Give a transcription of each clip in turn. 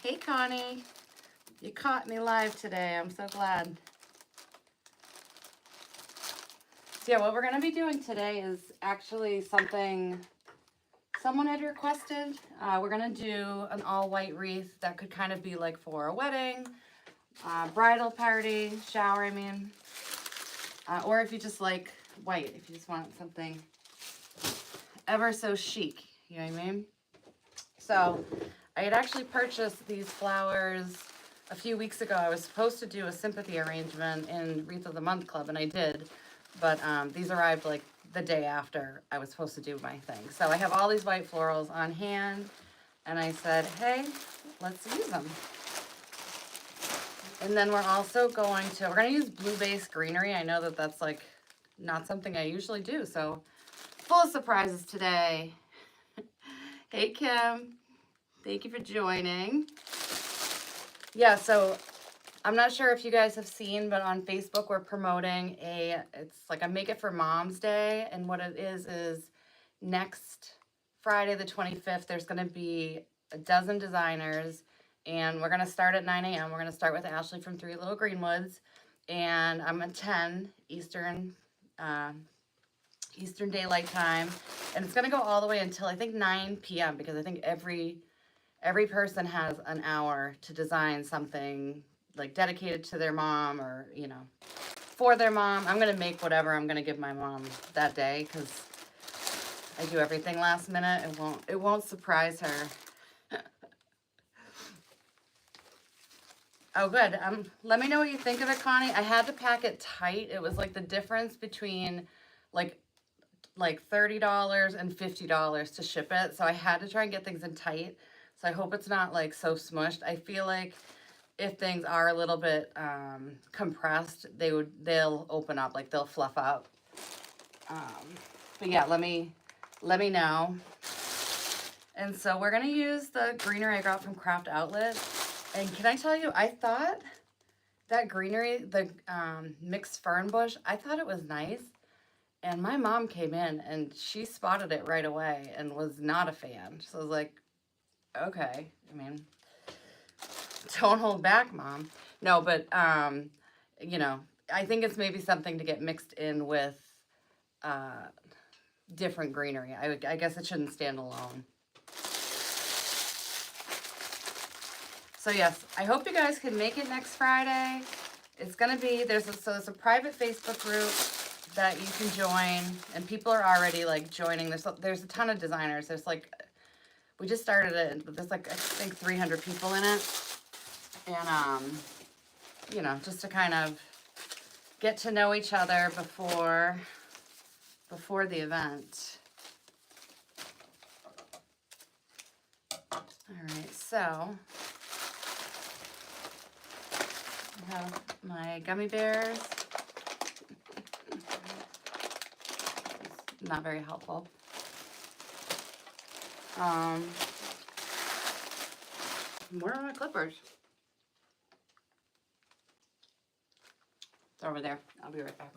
Hey, Connie. You caught me live today. I'm so glad. So yeah, what we're going to be doing today is actually something someone had requested. We're going to do an all-white wreath that could kind of be like for a wedding, bridal party, shower, I mean. Or if you just like white, if you just want something ever so chic, you know what I mean? So I had actually purchased these flowers a few weeks ago. I was supposed to do a sympathy arrangement in Wreath of the Month Club, and I did. But these arrived like the day after I was supposed to do my thing. So I have all these white florals on hand, and I said, hey, let's use them. And then we're also going to use blue-based greenery. I know that that's like not something I usually do, so full of surprises today. Hey, Kim. Thank you for joining. Yeah, so I'm not sure if you guys have seen, but on Facebook we're promoting it's like a Make It for Moms Day, and what it is next Friday the 25th, there's going to be a dozen designers, and we're going to start at 9 a.m. We're going to start with Ashley from Three Little Greenwoods, and I'm at 10 Eastern Daylight Time, and it's going to go all the way until I think 9 p.m. because I think every person has an hour to design something like dedicated to their mom or, you know, for their mom. I'm going to make whatever I'm going to give my mom that day because I do everything last minute. It won't surprise her. Oh, good. Let me know what you think of it, Connie. I had to pack it tight. It was like the difference between like $30 and $50 to ship it. So I had to try and get things in tight. So I hope it's not like so smushed. I feel like if things are a little bit compressed, they'll open up, like they'll fluff up. But yeah, let me know. And so we're gonna use the greenery I got from Craft Outlet. And can I tell you, I thought that greenery, the mixed fern bush, I thought it was nice. And my mom came in and she spotted it right away and was not a fan. So I was like, okay, I mean, don't hold back, Mom. No, but, you know, I think it's maybe something to get mixed in with different greenery. I guess it shouldn't stand alone. So yes, I hope you guys can make it next Friday. It's going to be, there's a private Facebook group that you can join, and people are already like joining. There's a ton of designers. There's like, we just started it, but there's like, I think 300 people in it. And, you know, just to kind of get to know each other before the event. All right, so I have my gummy bears. Not very helpful. Where are my clippers? It's over there. I'll be right back.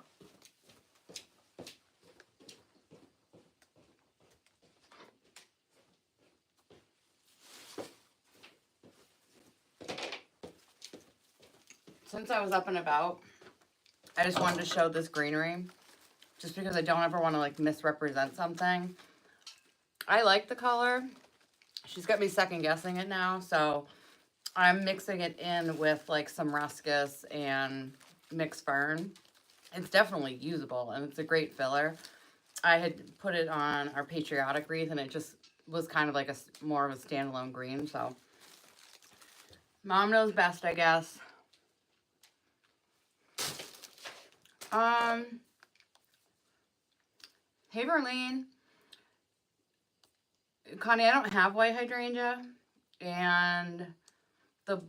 Since I was up and about, I just wanted to show this greenery just because I don't ever want to like misrepresent something. I like the color. She's got me second guessing it now, so I'm mixing it in with like some ruscus and mixed fern. It's definitely usable and it's a great filler. I had put it on our patriotic wreath and it just was kind of like more of a standalone green, so Mom knows best, I guess. Hey, Verlene. Connie, I don't have white hydrangea, and the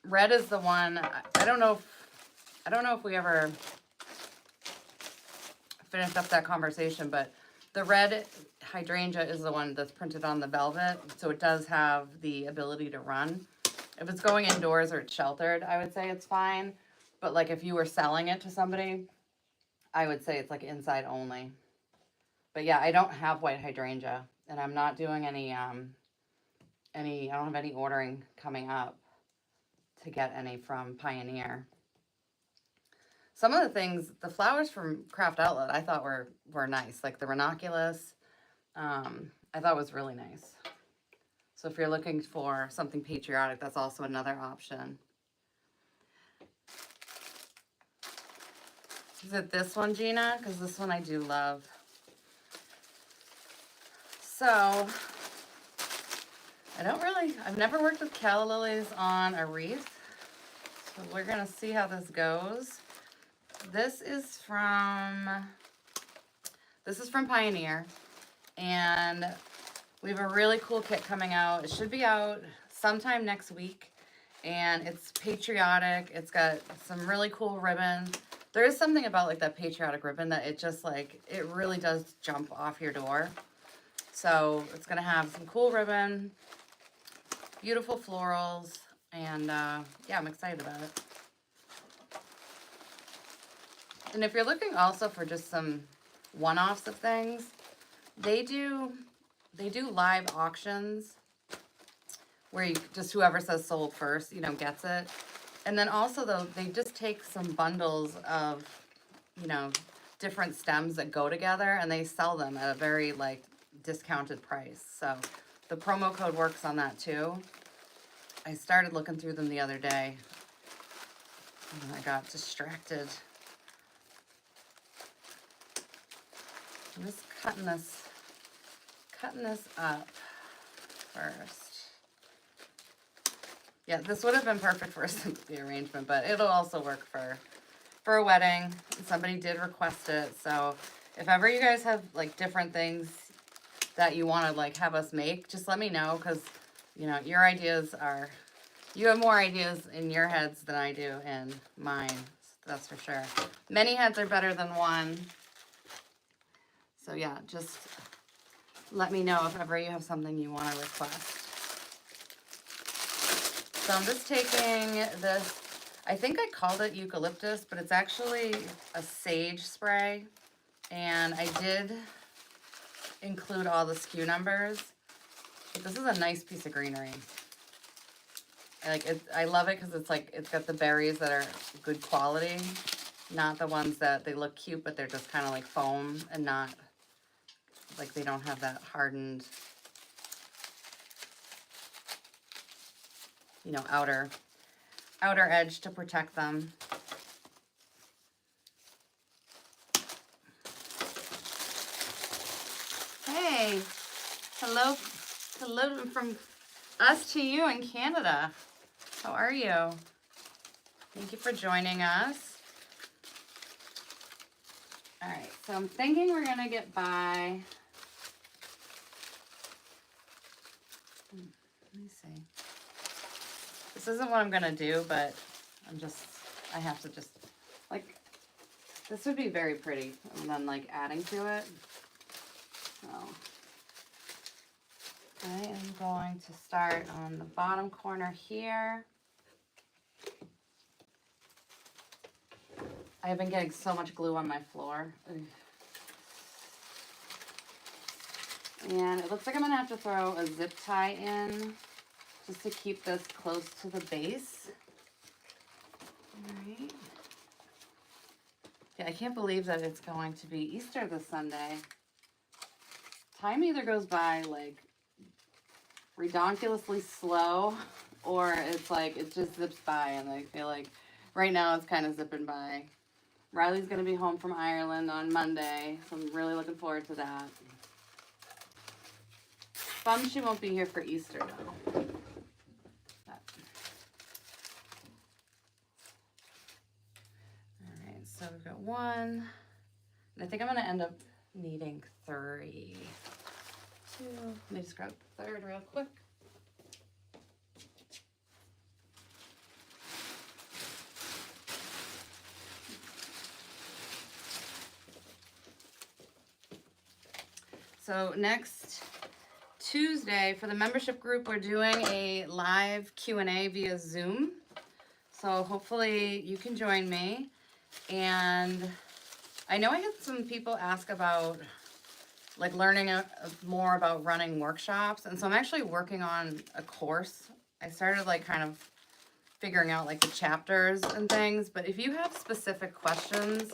red is the one. I don't know if we ever finished up that conversation, but the red hydrangea is the one that's printed on the velvet, so it does have the ability to run. If it's going indoors or it's sheltered, I would say it's fine. But like if you were selling it to somebody, I would say it's like inside only. But yeah, I don't have white hydrangea, and I'm not doing any I don't have any ordering coming up to get any from Pioneer. Some of the things, the flowers from Craft Outlet, I thought were nice. Like the ranunculus, I thought was really nice. So if you're looking for something patriotic, that's also another option. Is it this one, Gina? Because this one I do love. So, I've never worked with calla lilies on a wreath. So we're going to see how this goes. This is from Pioneer. And we have a really cool kit coming out. It should be out sometime next week. And it's patriotic. It's got some really cool ribbon. There is something about like that patriotic ribbon that it just like, it really does jump off your door. So it's going to have some cool ribbon, beautiful florals, and yeah, I'm excited about it. And if you're looking also for just some one-offs of things, they do live auctions where you just, whoever says sold first, you know, gets it. And then also though, they just take some bundles of, you know, different stems that go together and they sell them at a very like discounted price. So the promo code works on that too. I started looking through them the other day and I got distracted. I'm just cutting this up first. Yeah, this would have been perfect for a sympathy arrangement, but it'll also work for a wedding. Somebody did request it, so if ever you guys have like different things that you want to like have us make, just let me know, because you know your ideas are, you have more ideas in your heads than I do in mine. That's for sure. Many heads are better than one. So yeah, just let me know if ever you have something you want to request. So I'm just taking this, I think I called it eucalyptus, but it's actually a sage spray. And I did include all the SKU numbers. But this is a nice piece of greenery. I like it. I love it because it's like, it's got the berries that are good quality. Not the ones that they look cute, but they're just kind of like foam and not, like they don't have that hardened, you know, outer edge to protect them. Hey, hello from us to you in Canada. How are you? Thank you for joining us. All right, so I'm thinking we're gonna get by. Let me see. This isn't what I'm gonna do, but I have to just, like, this would be very pretty, and then like adding to it. So I am going to start on the bottom corner here. I have been getting so much glue on my floor. Ugh. And it looks like I'm gonna have to throw a zip tie in just to keep this close to the base. All right. Yeah, I can't believe that it's going to be Easter this Sunday. Time either goes by like redonkulously slow, or it's like it just zips by, and I feel like right now it's kind of zipping by. Riley's gonna be home from Ireland on Monday, so I'm really looking forward to that. Bummed she won't be here for Easter though. All right, so we've got one, and I think I'm gonna end up needing 3. 2. Let me just grab the third real quick. So next Tuesday for the membership group, we're doing a live Q&A via Zoom. So hopefully you can join me. And I know I had some people ask about like learning more about running workshops. And so I'm actually working on a course. I started like kind of figuring out like the chapters and things, but if you have specific questions,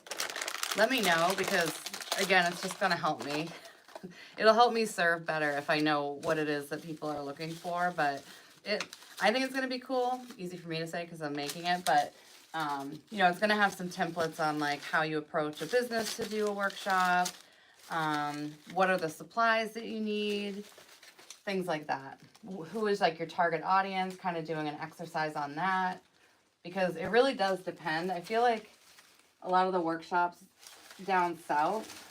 let me know, because again, it's just gonna help me. It'll help me serve better if I know what it is that people are looking for, but I think it's gonna be cool. Easy for me to say because I'm making it, but you know, it's gonna have some templates on like how you approach a business to do a workshop, what are the supplies that you need, things like that. Who is like your target audience, kind of doing an exercise on that, because it really does depend. I feel like a lot of the workshops down south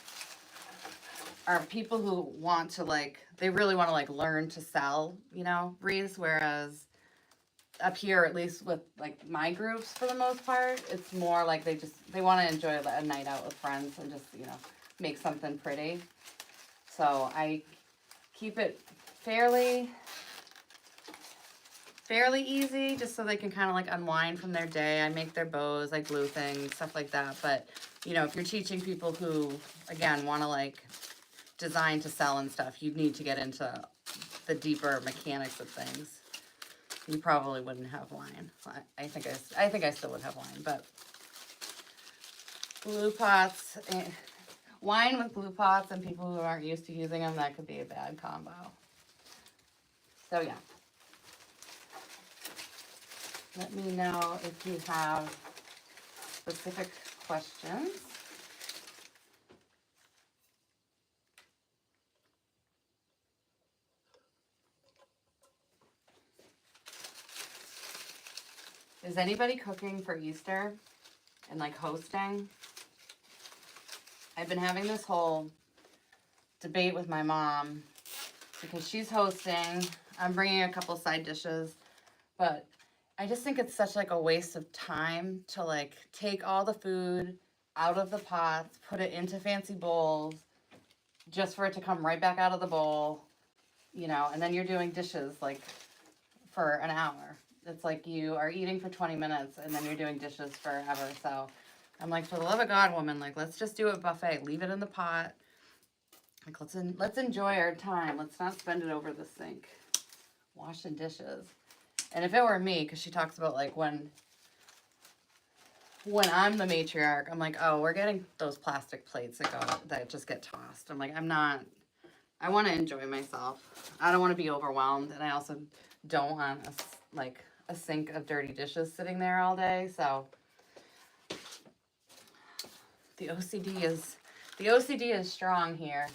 are people who want to like, they really want to like learn to sell, you know, wreaths, whereas up here, at least with like my groups for the most part, it's more like they want to enjoy a night out with friends and just, you know, make something pretty. So I keep it fairly easy, just so they can kind of like unwind from their day. I make their bows, I glue things, stuff like that. But you know, if you're teaching people who again want to like design to sell and stuff, you need to get into the deeper mechanics of things. You probably wouldn't have wine. I think I still would have wine, but glue pots, wine with glue pots, and people who aren't used to using them, that could be a bad combo. So yeah. Let me know if you have specific questions. Is anybody cooking for Easter and like hosting? I've been having this whole debate with my mom because she's hosting. I'm bringing a couple side dishes, but I just think it's such like a waste of time to like take all the food out of the pots, put it into fancy bowls, just for it to come right back out of the bowl, you know, and then you're doing dishes like for an hour. It's like you are eating for 20 minutes and then you're doing dishes forever. So I'm like, for the love of God, woman, like let's just do a buffet. Leave it in the pot. Like let's enjoy our time. Let's not spend it over the sink washing dishes. And if it were me, because she talks about like when I'm the matriarch, I'm like, oh, we're getting those plastic plates that just get tossed. I'm like, I want to enjoy myself. I don't want to be overwhelmed, and I also don't want a sink of dirty dishes sitting there all day. So the OCD is strong here.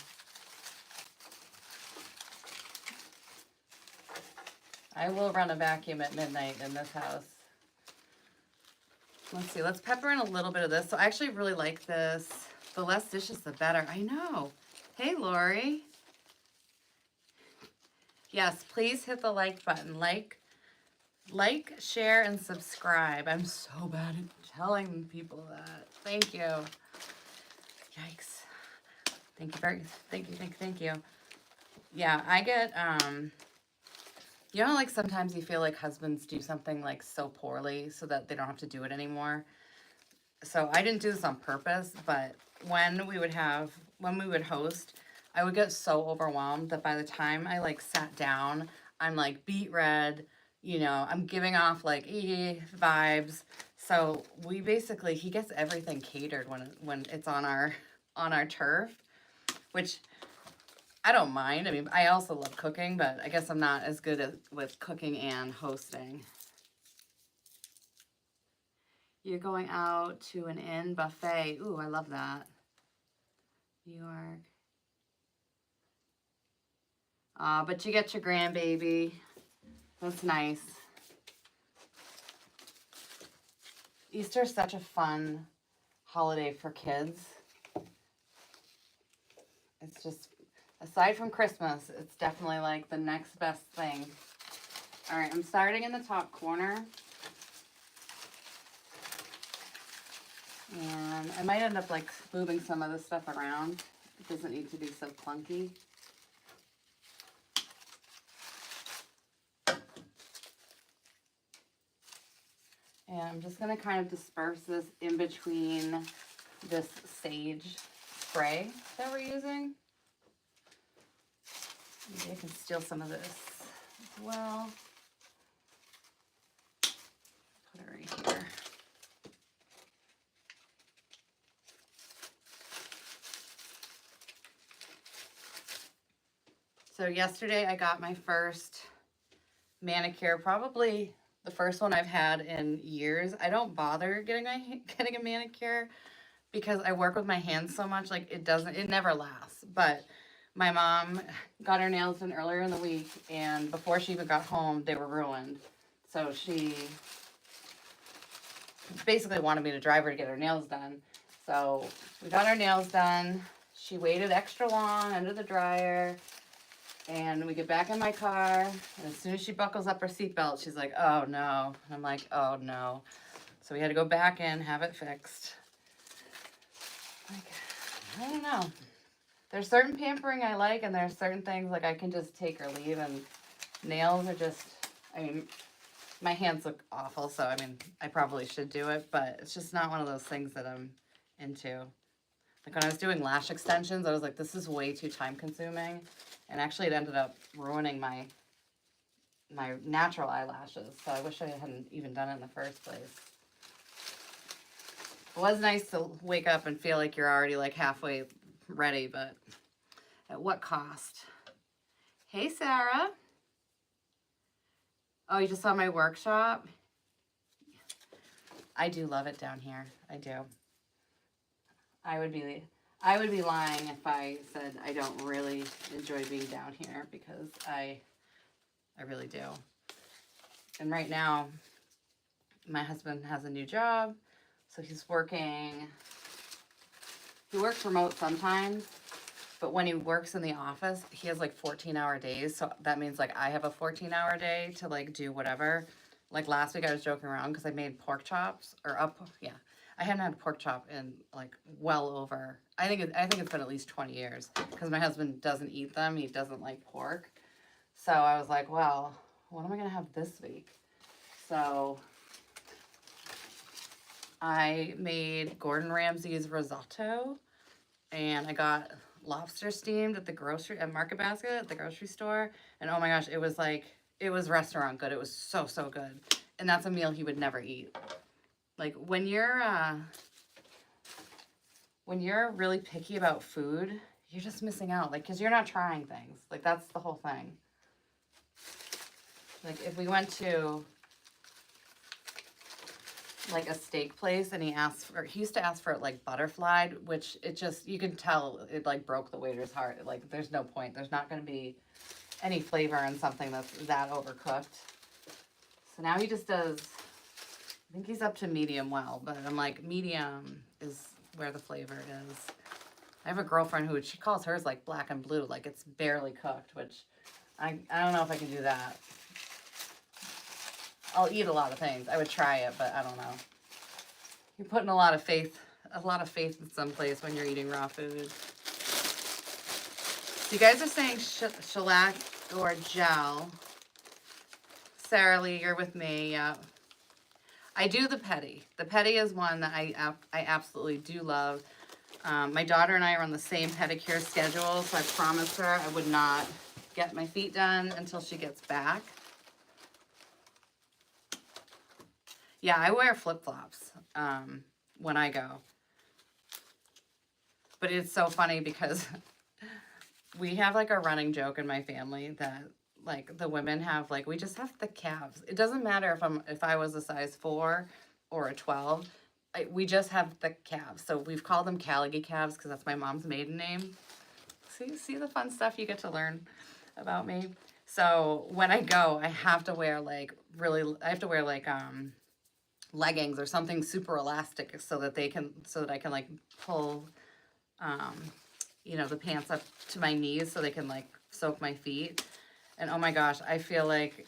I will run a vacuum at midnight in this house. Let's see, let's pepper in a little bit of this. So I actually really like this. The less dishes, the better. I know. Hey, Lori. Yes, please hit the like button. Like, share, and subscribe. I'm so bad at telling people that. Thank you. Yikes. Thank you. Yeah, I get, you know, like sometimes you feel like husbands do something like so poorly so that they don't have to do it anymore. So I didn't do this on purpose, but when we would host, I would get so overwhelmed that by the time I like sat down, I'm like beet red, you know, I'm giving off like vibes. So he gets everything catered when it's on our turf, which I don't mind. I mean, I also love cooking, but I guess I'm not as good with cooking and hosting. You're going out to an inn buffet. Ooh, I love that. New York. But you get your grandbaby. That's nice. Easter's such a fun holiday for kids. It's just, aside from Christmas, it's definitely like the next best thing. All right, I'm starting in the top corner. And I might end up like moving some of this stuff around. It doesn't need to be so clunky. And I'm just going to kind of disperse this in between this sage spray that we're using. Maybe I can steal some of this as well. Put it right here. So yesterday I got my first manicure, probably the first one I've had in years. I don't bother getting a manicure because I work with my hands so much, like it never lasts. But my mom got her nails done earlier in the week, and before she even got home, they were ruined. So she basically wanted me to drive her to get her nails done. So we got our nails done. She waited extra long under the dryer. And we get back in my car, and as soon as she buckles up her seatbelt, she's like, oh no. And I'm like, oh no. So we had to go back in, have it fixed. Like, I don't know. There's certain pampering I like, and there's certain things like I can just take or leave, and nails are just, I mean, my hands look awful, so I mean, I probably should do it, but it's just not one of those things that I'm into. Like when I was doing lash extensions, I was like, this is way too time consuming. And actually it ended up ruining my natural eyelashes. So I wish I hadn't even done it in the first place. It was nice to wake up and feel like you're already like halfway ready, but at what cost? Hey, Sarah. Oh, you just saw my workshop? I do love it down here. I do. I would be lying if I said I don't really enjoy being down here, because I really do. And right now, my husband has a new job, so he works remote sometimes, but when he works in the office, he has like 14-hour days, so that means like I have a 14-hour day to like do whatever. Like last week I was joking around because I made pork chops, I hadn't had a pork chop in like well over, I think it's been at least 20 years, because my husband doesn't eat them. He doesn't like pork. So I was like, well, what am I going to have this week? So I made Gordon Ramsay's risotto, and I got lobster steamed at Market Basket at the grocery store. And oh my gosh, it was restaurant good. It was so, so good. And that's a meal he would never eat. Like when you're really picky about food, you're just missing out. Like, cause you're not trying things. Like that's the whole thing. Like if we went to like a steak place and he used to ask for it like butterflied, which you can tell it like broke the waiter's heart. Like there's no point. There's not going to be any flavor in something that's that overcooked. So now he just does, I think he's up to medium well, but I'm like, medium is where the flavor is. I have a girlfriend she calls hers like black and blue, like it's barely cooked, which I don't know if I can do that. I'll eat a lot of things. I would try it, but I don't know. You're putting a lot of faith in some place when you're eating raw food. So you guys are saying shellac or gel. Sarah Lee, you're with me. Yeah. I do the petty. The petty is one that I absolutely do love. My daughter and I are on the same pedicure schedule, so I promised her I would not get my feet done until she gets back. Yeah, I wear flip-flops when I go. But it's so funny because we have like a running joke in my family that like the women have like, we just have the calves. It doesn't matter if I was a size 4 or a 12. We just have the calves. So we've called them Calla calves because that's my mom's maiden name. See the fun stuff you get to learn about me. So when I go, I have to wear like leggings or something super elastic so that I can like pull the pants up to my knees so they can like soak my feet. And oh my gosh, I feel like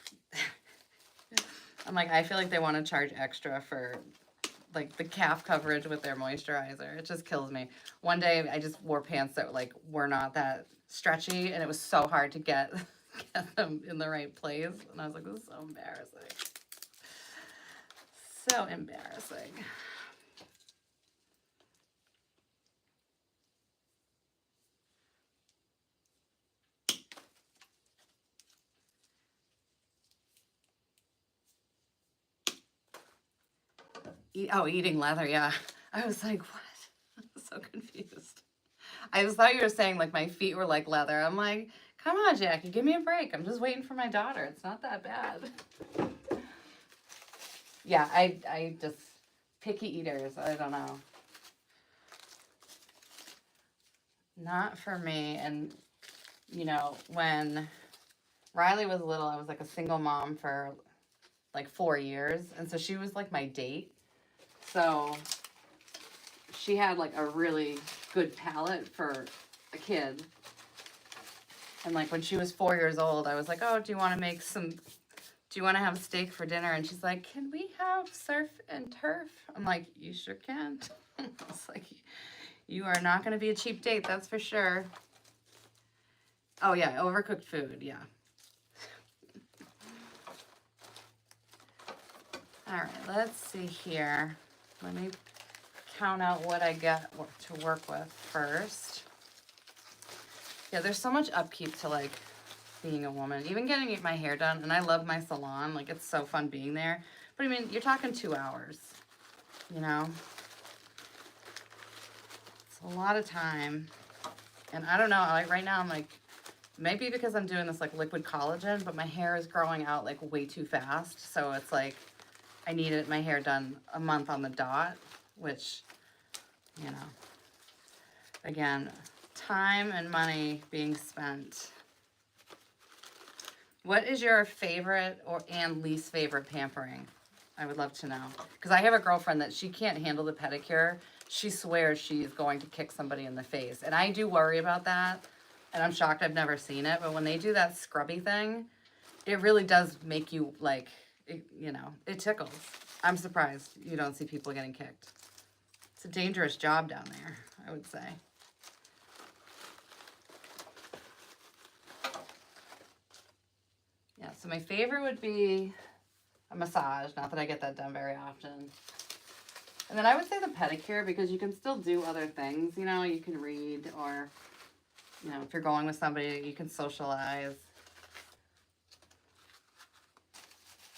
they want to charge extra for like the calf coverage with their moisturizer. It just kills me. One day I just wore pants that like were not that stretchy, and it was so hard to get them in the right place. And I was like, this is so embarrassing. So embarrassing. Eating leather, yeah. I was like, what? I was so confused. I just thought you were saying like my feet were like leather. I'm like, come on, Jackie, give me a break. I'm just waiting for my daughter. It's not that bad. Yeah, I just, picky eaters, I don't know. Not for me. And, you know, when Riley was little, I was like a single mom for like 4 years. And so she was like my date. So she had like a really good palate for a kid. And like when she was 4 years old, I was like, oh, do you want to have steak for dinner? And she's like, can we have surf and turf? I'm like, you sure can. I was like, you are not going to be a cheap date, that's for sure. Oh yeah, overcooked food, yeah. All right, let's see here. Let me count out what I got to work with first. Yeah, there's so much upkeep to like being a woman, even getting my hair done. And I love my salon, like it's so fun being there. But I mean, you're talking 2 hours, you know? It's a lot of time. And I don't know, like right now I'm like, maybe because I'm doing this like liquid collagen, but my hair is growing out like way too fast. So it's like, I needed my hair done a month on the dot, which, you know, again, time and money being spent. What is your favorite and least favorite pampering? I would love to know. Because I have a girlfriend that she can't handle the pedicure. She swears she's going to kick somebody in the face. And I do worry about that. And I'm shocked I've never seen it. But when they do that scrubby thing, it really does make you like, you know, it tickles. I'm surprised you don't see people getting kicked. It's a dangerous job down there, I would say. Yeah, so my favorite would be a massage. Not that I get that done very often. And then I would say the pedicure, because you can still do other things. You know, you can read, or, you know, if you're going with somebody, you can socialize.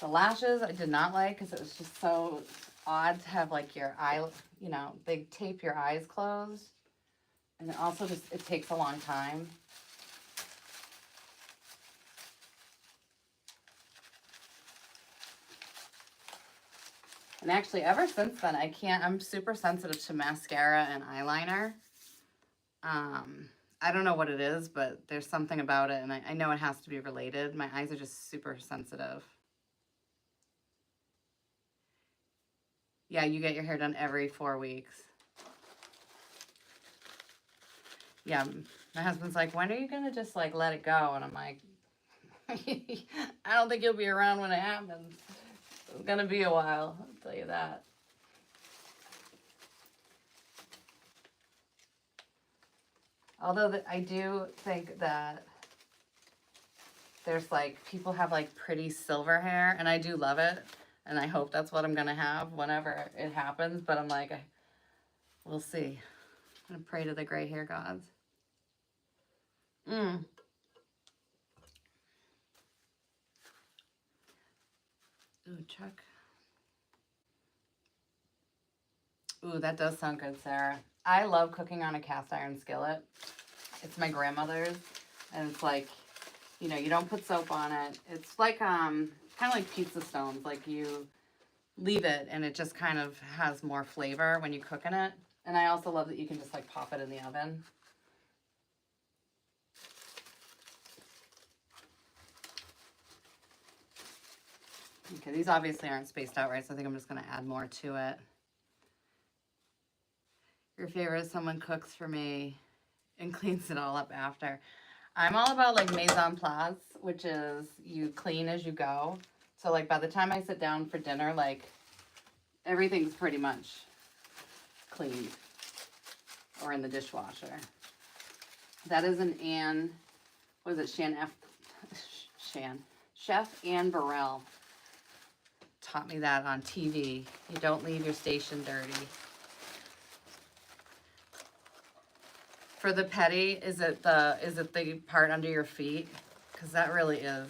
The lashes I did not like because it was just so odd to have like your eye, you know, they tape your eyes closed. And it also just, it takes a long time. And actually, ever since then, I'm super sensitive to mascara and eyeliner. I don't know what it is, but there's something about it, and I know it has to be related. My eyes are just super sensitive. Yeah, you get your hair done every 4 weeks. Yeah, my husband's like, when are you going to just, like, let it go? And I'm like, I don't think you'll be around when it happens. It's going to be a while, I'll tell you that. Although I do think that there's, like, people have, like, pretty silver hair, and I do love it. And I hope that's what I'm going to have whenever it happens. But I'm like, we'll see. I'm going to pray to the gray hair gods. Ooh, Chuck. Ooh, that does sound good, Sarah. I love cooking on a cast iron skillet. It's my grandmother's. And it's like, you know, you don't put soap on it. It's like, kind of like pizza stones. Like you leave it and it just kind of has more flavor when you cook in it. And I also love that you can just like pop it in the oven. Okay, these obviously aren't spaced out right, so I think I'm just going to add more to it. Your favorite, someone cooks for me and cleans it all up after. I'm all about like mise en place, which is you clean as you go. So like by the time I sit down for dinner, like everything's pretty much cleaned or in the dishwasher. That is an Anne, what is it, Chef Anne Burrell taught me that on TV. You don't leave your station dirty. For the petty, is it the part under your feet? Because that really is.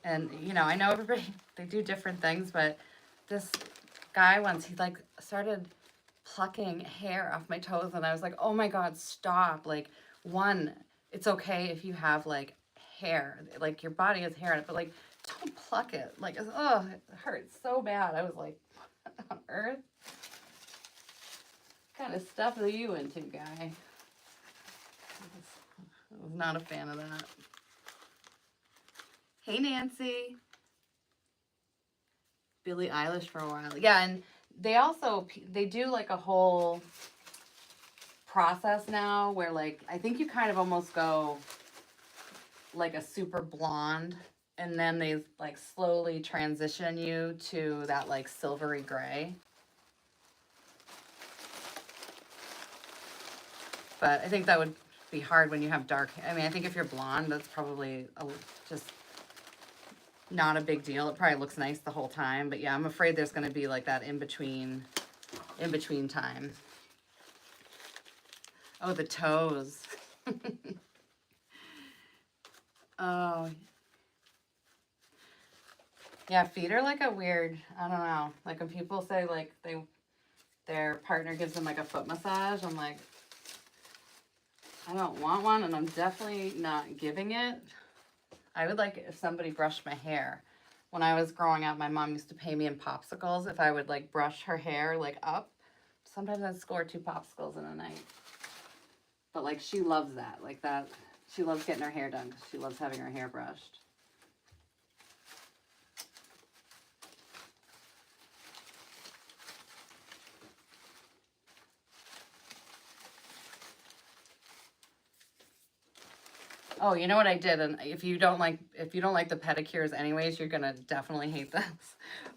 And, you know, I know everybody, they do different things, but this guy once, he like started plucking hair off my toes, and I was like, oh my God, stop. Like, one, it's okay if you have like hair, like your body has hair in it, but like, don't pluck it. Like, oh, it hurts so bad. I was like, what on earth? What kind of stuff are you into, guy? I was not a fan of that. Hey, Nancy. Billie Eilish for a while. Yeah, and they do like a whole process now where like, I think you kind of almost go like a super blonde, and then they like slowly transition you to that like silvery gray. But I think that would be hard when you have dark hair. I mean, I think if you're blonde, that's probably just not a big deal. It probably looks nice the whole time, but yeah, I'm afraid there's going to be like that in between time. Oh, the toes. Oh, yeah, feet are like a weird, I don't know, like when people say like their partner gives them like a foot massage, I'm like, I don't want one, and I'm definitely not giving it. I would like if somebody brushed my hair. When I was growing up, my mom used to pay me in popsicles if I would like brush her hair like up. Sometimes I'd score 2 popsicles in a night. But like she loves that, like that. She loves getting her hair done because she loves having her hair brushed. Oh, you know what I did, and if you don't like the pedicures anyways, you're gonna definitely hate this.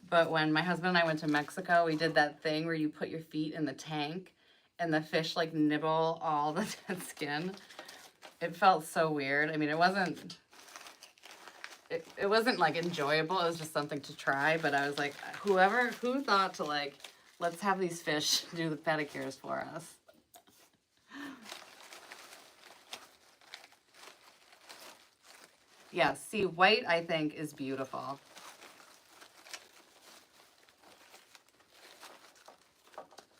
But when my husband and I went to Mexico, we did that thing where you put your feet in the tank and the fish like nibble all the dead skin. It felt so weird. I mean, it wasn't like enjoyable. It was just something to try, but I was like, who thought to like, let's have these fish do the pedicures for us. Yeah, see, white, I think, is beautiful.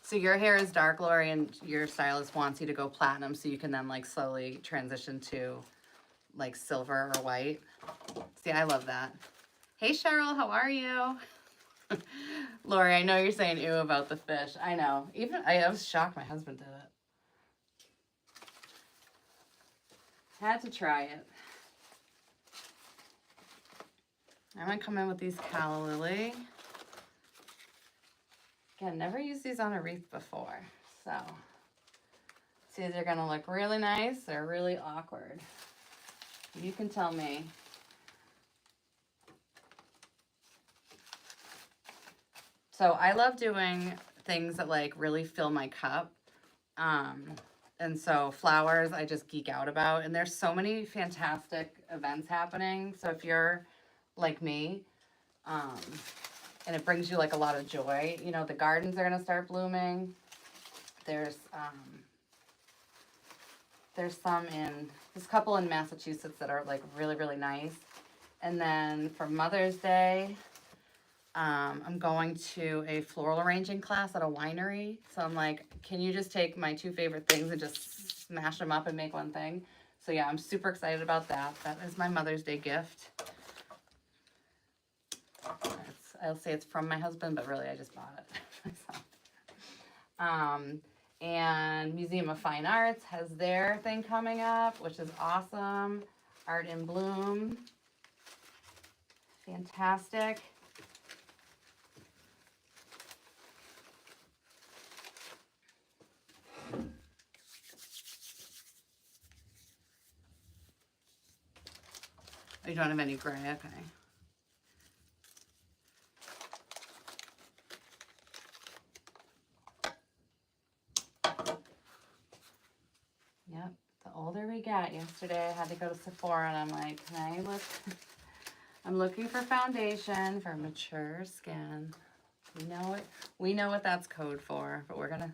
So your hair is dark, Lori, and your stylist wants you to go platinum so you can then like slowly transition to like silver or white. See, I love that. Hey, Cheryl, how are you? Lori, I know you're saying ew about the fish. I know. I was shocked my husband did it. Had to try it. I'm going to come in with these Calla Lily. Again, never used these on a wreath before. So, it's either going to look really nice or really awkward. You can tell me. So, I love doing things that like really fill my cup. And so flowers, I just geek out about. And there's so many fantastic events happening. So if you're like me, and it brings you like a lot of joy, you know, the gardens are gonna start blooming. There's a couple in Massachusetts that are like really, really nice. And then for Mother's Day, I'm going to a floral arranging class at a winery. So I'm like, can you just take my 2 favorite things and just smash them up and make one thing? So yeah, I'm super excited about that. That is my Mother's Day gift. I'll say it's from my husband, but really I just bought it myself. And Museum of Fine Arts has their thing coming up, which is awesome. Art in Bloom. Fantastic. You don't have any gray, okay. Yep, the older we get. Yesterday I had to go to Sephora and I'm like, can I look? I'm looking for foundation for mature skin. We know what that's code for, but we're gonna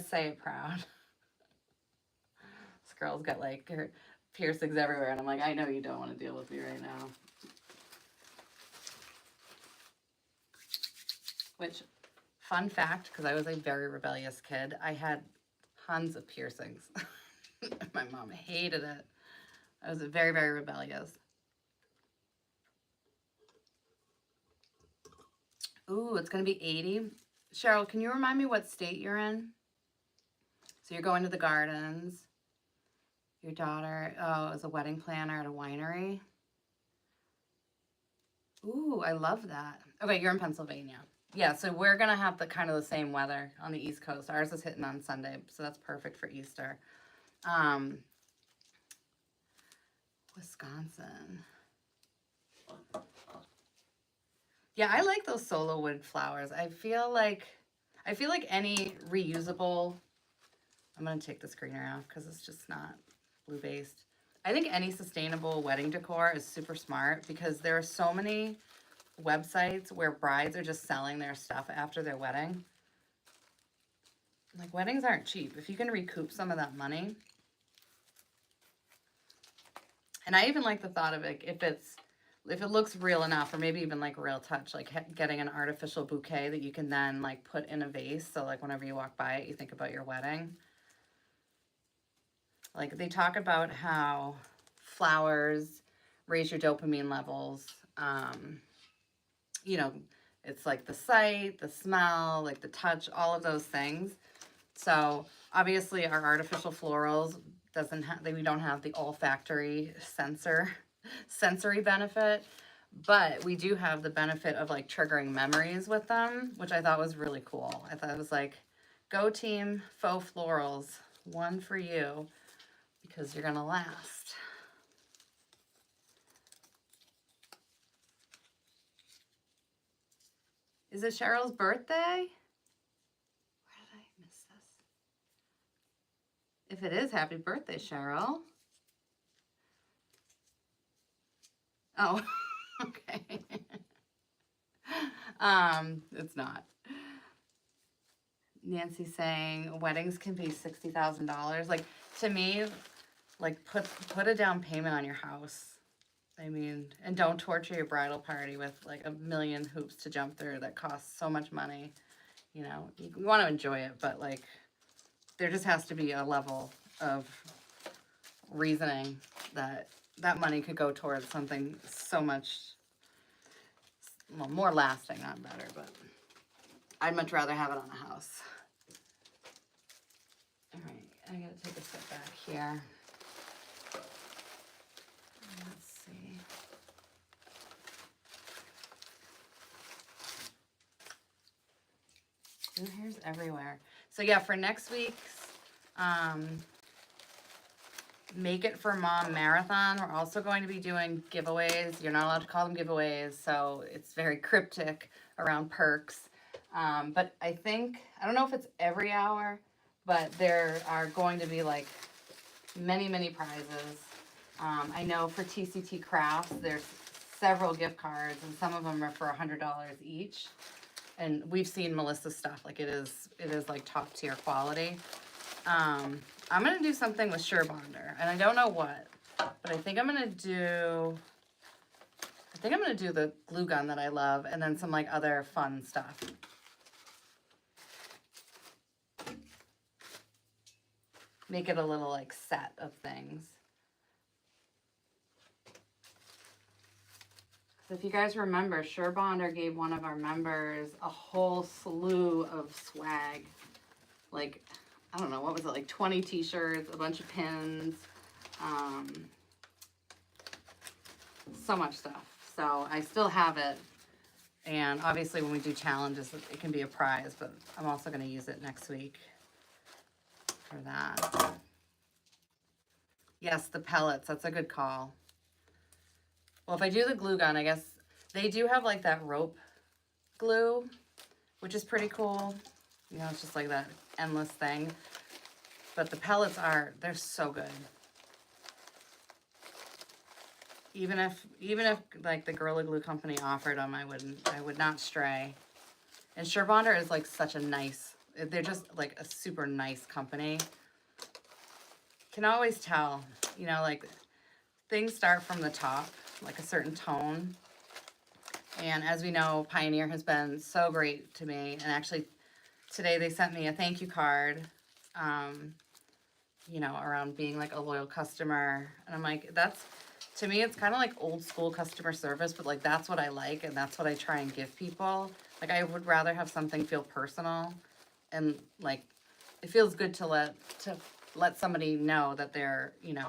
say it proud. This girl's got like her piercings everywhere, and I'm like, I know you don't want to deal with me right now. which, fun fact, because I was a very rebellious kid, I had tons of piercings. My mom hated it. I was very, very rebellious. Ooh, it's going to be 80. Cheryl, can you remind me what state you're in? So you're going to the gardens. Your daughter, is a wedding planner at a winery. Ooh, I love that. Okay, you're in Pennsylvania. Yeah, so we're going to have the kind of the same weather on the East Coast. Ours is hitting on Sunday, so that's perfect for Easter. Wisconsin. Yeah, I like those solo wood flowers. I feel like any reusable, I'm going to take the screener off because it's just not blue-based. I think any sustainable wedding decor is super smart because there are so many websites where brides are just selling their stuff after their wedding. Like, weddings aren't cheap. If you can recoup some of that money. And I even like the thought of it, if it looks real enough, or maybe even like real touch, like getting an artificial bouquet that you can then like put in a vase. So like whenever you walk by it, you think about your wedding. Like, they talk about how flowers raise your dopamine levels. You know, it's like the sight, the smell, like the touch, all of those things. So obviously our artificial florals we don't have the olfactory sensory benefit, but we do have the benefit of like triggering memories with them, which I thought was really cool. I thought it was like, go team Faux Florals, one for you, because you're gonna last. Is it Cheryl's birthday? Where did I miss this? If it is, happy birthday, Cheryl. Oh, okay. It's not. Nancy saying weddings can be $60,000. Like, to me, like, put a down payment on your house. I mean, and don't torture your bridal party with like a million hoops to jump through that costs so much money. You know, you want to enjoy it, but like, there just has to be a level of reasoning that money could go towards something so much, well, more lasting, not better, but I'd much rather have it on a house. All right, I gotta take a step back here. Let's see. Blue hairs everywhere. So yeah, for next week's Make It for Mom Marathon, we're also going to be doing giveaways. You're not allowed to call them giveaways, so it's very cryptic around perks. But I don't know if it's every hour, but there are going to be like many, many prizes. I know for TCT Crafts, there's several gift cards, and some of them are for $100 each. And we've seen Melissa's stuff, like it is like top tier quality. I'm gonna do something with Surebonder, and I don't know what, but I think I'm gonna do the glue gun that I love, and then some like other fun stuff. Make it a little like set of things. So if you guys remember, Surebonder gave one of our members a whole slew of swag. Like, I don't know, what was it, like 20 t-shirts, a bunch of pins, so much stuff. So I still have it. And obviously when we do challenges, it can be a prize, but I'm also going to use it next week for that. Yes, the pellets, that's a good call. Well, if I do the glue gun, I guess they do have like that rope glue, which is pretty cool. You know, it's just like that endless thing. But the pellets they're so good. Even if like the Gorilla Glue Company offered them, I would not stray. And Surebonder is like such a nice, they're just like a super nice company. Can always tell, you know, like things start from the top, like a certain tone, And as we know, Pioneer has been so great to me. And actually, today they sent me a thank you card, you know, around being like a loyal customer. And I'm like, that's, to me, it's kind of like old school customer service, but like that's what I like and that's what I try and give people. Like I would rather have something feel personal, and like it feels good to let somebody know that they're, you know,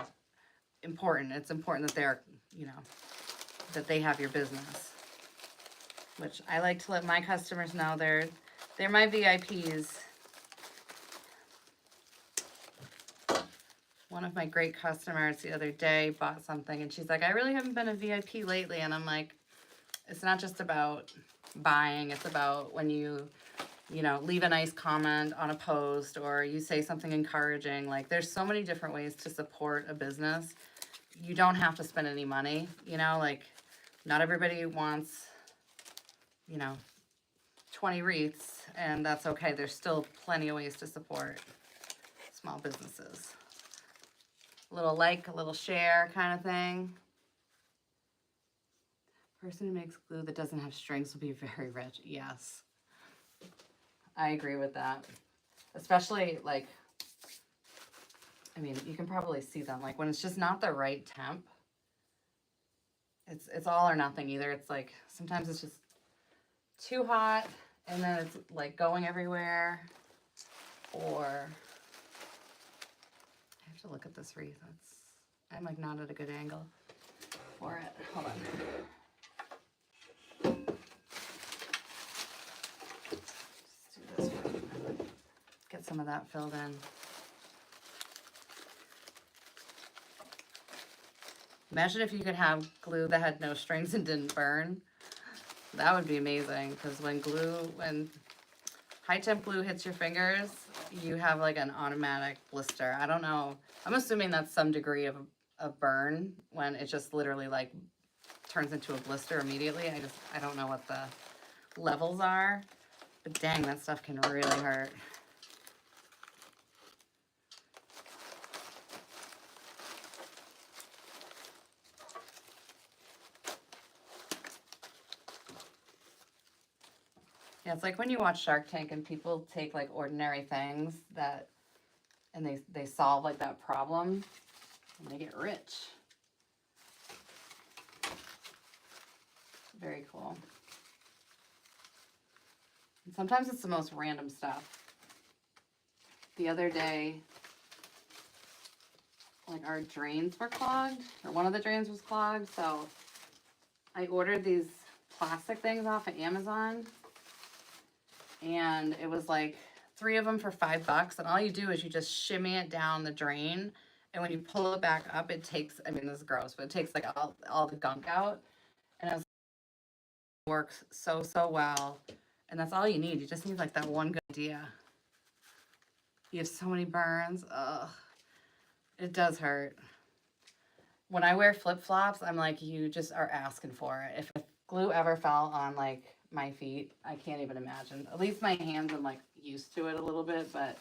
important. It's important that they're, you know, that they have your business. Which I like to let my customers know they're my VIPs. One of my great customers the other day bought something and she's like, I really haven't been a VIP lately. And I'm like, it's not just about buying. It's about when you know, leave a nice comment on a post or you say something encouraging. Like there's so many different ways to support a business. You don't have to spend any money, you know, like not everybody wants, you know, 20 wreaths, and that's okay. There's still plenty of ways to support small businesses. A little like, a little share kind of thing. Person who makes glue that doesn't have strings will be very rich. Yes. I agree with that. Especially like, I mean, you can probably see them like when it's just not the right temp. It's all or nothing. Either it's like sometimes it's just too hot and then it's like going everywhere, or I have to look at this wreath. I'm like not at a good angle for it. Hold on. Let's do this one. Get some of that filled in. Imagine if you could have glue that had no strings and didn't burn. That would be amazing, because when high temp glue hits your fingers, you have like an automatic blister. I don't know. I'm assuming that's some degree of burn when it just literally like turns into a blister immediately. I don't know what the levels are, but dang, that stuff can really hurt. Yeah, it's like when you watch Shark Tank and people take like ordinary things and they solve like that problem and they get rich. Very cool. And sometimes it's the most random stuff. The other day, like our drains were clogged, or one of the drains was clogged, so I ordered these plastic things off of Amazon. And it was like 3 of them for $5, and all you do is you just shimmy it down the drain, and when you pull it back up, it takes, I mean, this is gross, but it takes like all the gunk out, and it works so well, and that's all you need. You just need like that one good idea. You have so many burns. Ugh, it does hurt. When I wear flip-flops, I'm like, you just are asking for it. If glue ever fell on like my feet, I can't even imagine. At least my hands, I'm like used to it a little bit, but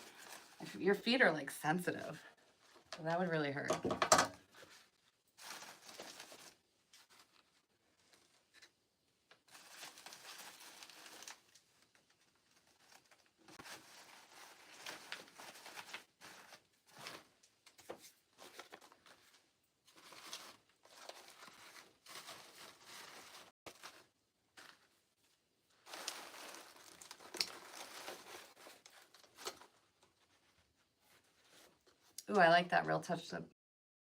if your feet are like sensitive, so that would really hurt. Ooh, I like that Real Touch, the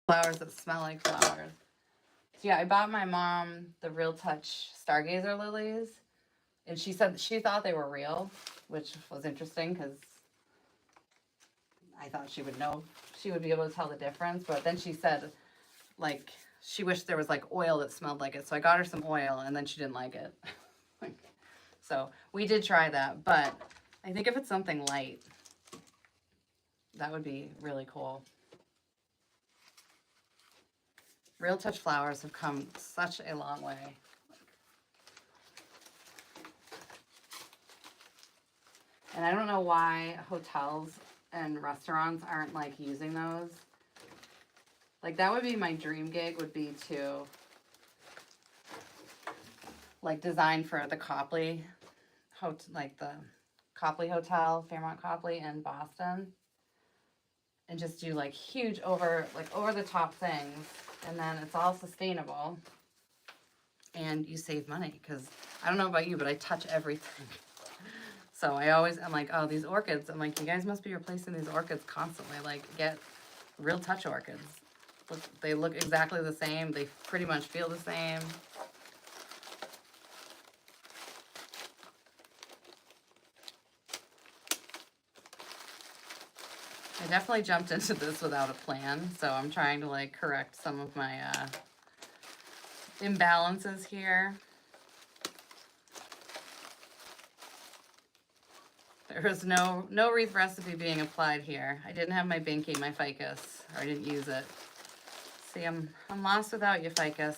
flowers that smell like flowers. So yeah, I bought my mom the Real Touch Stargazer lilies, and she said she thought they were real, which was interesting because I thought she would know, she would be able to tell the difference. But then she said, like, she wished there was like oil that smelled like it. So I got her some oil, and then she didn't like it. So we did try that, but I think if it's something light, that would be really cool. Real Touch flowers have come such a long way. And I don't know why hotels and restaurants aren't like using those. Like that would be my dream gig, would be to like designed for the Copley, like the Copley Hotel, Fairmont Copley in Boston, and just do like huge over the top things, and then it's all sustainable, and you save money because I don't know about you, but I touch everything. So I'm like, oh, these orchids. I'm like, you guys must be replacing these orchids constantly. Like, get real touch orchids. They look exactly the same. They pretty much feel the same. I definitely jumped into this without a plan, so I'm trying to like correct some of my imbalances here. There was no wreath recipe being applied here. I didn't have my binky, my ficus, or I didn't use it. See, I'm lost without you, ficus.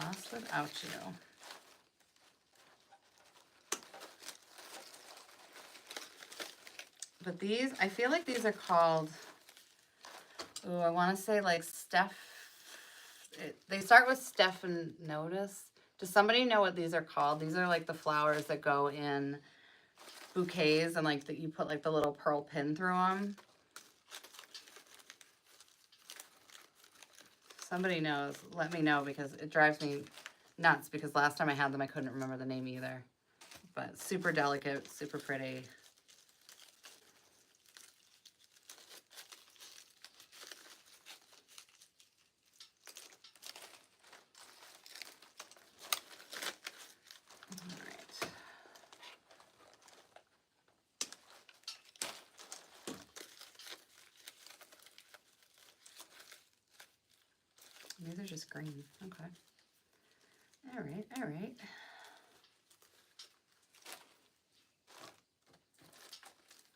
Lost without you. But these, I feel like these are called, oh, I want to say like they start with Stephanotis. Does somebody know what these are called? These are like the flowers that go in bouquets and like that you put like the little pearl pin through them. Somebody knows, let me know, because it drives me nuts, because last time I had them I couldn't remember the name either. But super delicate, super pretty. These are just green. Okay. All right, all right.